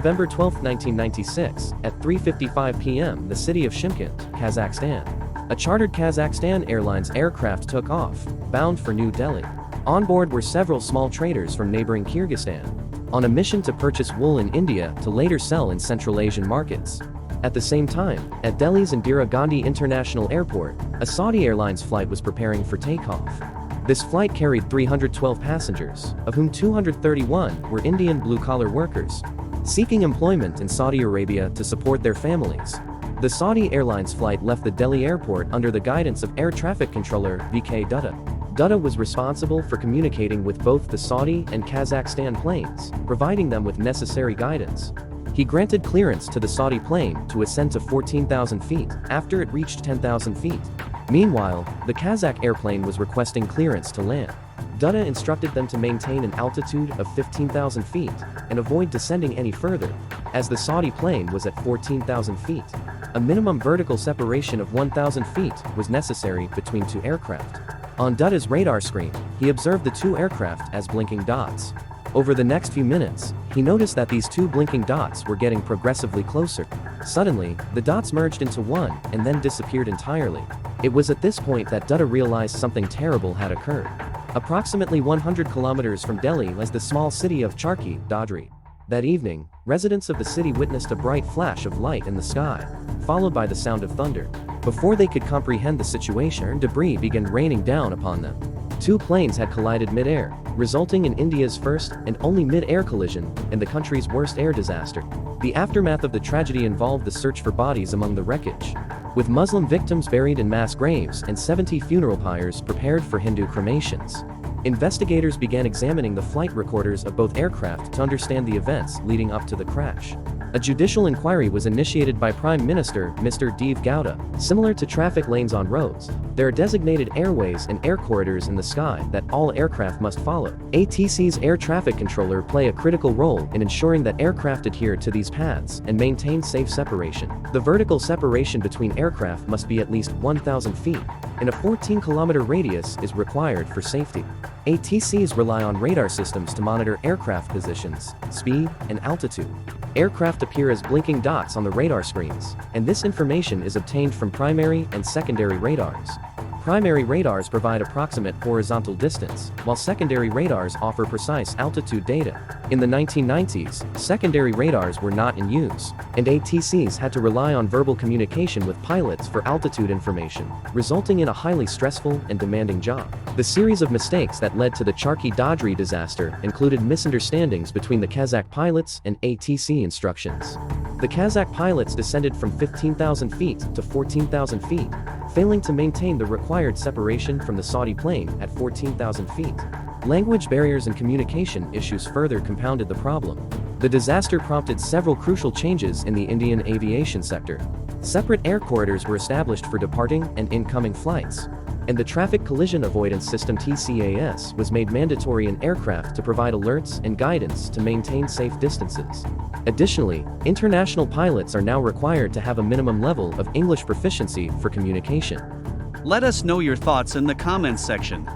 November 12, 1996, at 3:55 p.m. the city of Shymkent, Kazakhstan. A chartered Kazakhstan Airlines aircraft took off, bound for New Delhi. On board were several small traders from neighboring Kyrgyzstan, on a mission to purchase wool in India to later sell in Central Asian markets. At the same time, at Delhi's Indira Gandhi International Airport, a Saudi Airlines flight was preparing for takeoff. This flight carried 312 passengers, of whom 231 were Indian blue-collar workers, seeking employment in Saudi Arabia to support their families. The Saudi Airlines flight left the Delhi airport under the guidance of Air Traffic Controller VK Dutta. Dutta was responsible for communicating with both the Saudi and Kazakhstan planes, providing them with necessary guidance. He granted clearance to the Saudi plane to ascend to 14,000 feet after it reached 10,000 feet. Meanwhile, the Kazakh airplane was requesting clearance to land. Dutta instructed them to maintain an altitude of 15,000 feet and avoid descending any further, as the Saudi plane was at 14,000 feet. A minimum vertical separation of 1,000 feet was necessary between two aircraft. On Dutta's radar screen, he observed the two aircraft as blinking dots. Over the next few minutes, he noticed that these two blinking dots were getting progressively closer. Suddenly, the dots merged into one and then disappeared entirely. It was at this point that Dutta realized something terrible had occurred. Approximately 100 kilometers from Delhi lies the small city of Charkhi Dadri. That evening, residents of the city witnessed a bright flash of light in the sky, followed by the sound of thunder. Before they could comprehend the situation, debris began raining down upon them. Two planes had collided mid-air, resulting in India's first and only mid-air collision and the country's worst air disaster. The aftermath of the tragedy involved the search for bodies among the wreckage, with Muslim victims buried in mass graves and 70 funeral pyres prepared for Hindu cremations. Investigators began examining the flight recorders of both aircraft to understand the events leading up to the crash. A judicial inquiry was initiated by Prime Minister Mr. Deve Gowda. Similar to traffic lanes on roads, there are designated airways and air corridors in the sky that all aircraft must follow. ATC's air traffic controller play a critical role in ensuring that aircraft adhere to these paths and maintain safe separation. The vertical separation between aircraft must be at least 1,000 feet, and a 14-kilometer radius is required for safety. ATCs rely on radar systems to monitor aircraft positions, speed, and altitude. Aircraft appear as blinking dots on the radar screens, and this information is obtained from primary and secondary radars. Primary radars provide approximate horizontal distance, while secondary radars offer precise altitude data. In the 1990s, secondary radars were not in use, and ATCs had to rely on verbal communication with pilots for altitude information, resulting in a highly stressful and demanding job. The series of mistakes that led to the Charkhi Dadri disaster included misunderstandings between the Kazakh pilots and ATC instructions. The Kazakh pilots descended from 15,000 feet to 14,000 feet, failing to maintain the required separation from the Saudi plane at 14,000 feet. Language barriers and communication issues further compounded the problem. The disaster prompted several crucial changes in the Indian aviation sector. Separate air corridors were established for departing and incoming flights, and the Traffic Collision Avoidance System (TCAS) was made mandatory in aircraft to provide alerts and guidance to maintain safe distances. Additionally, international pilots are now required to have a minimum level of English proficiency for communication. Let us know your thoughts in the comments section.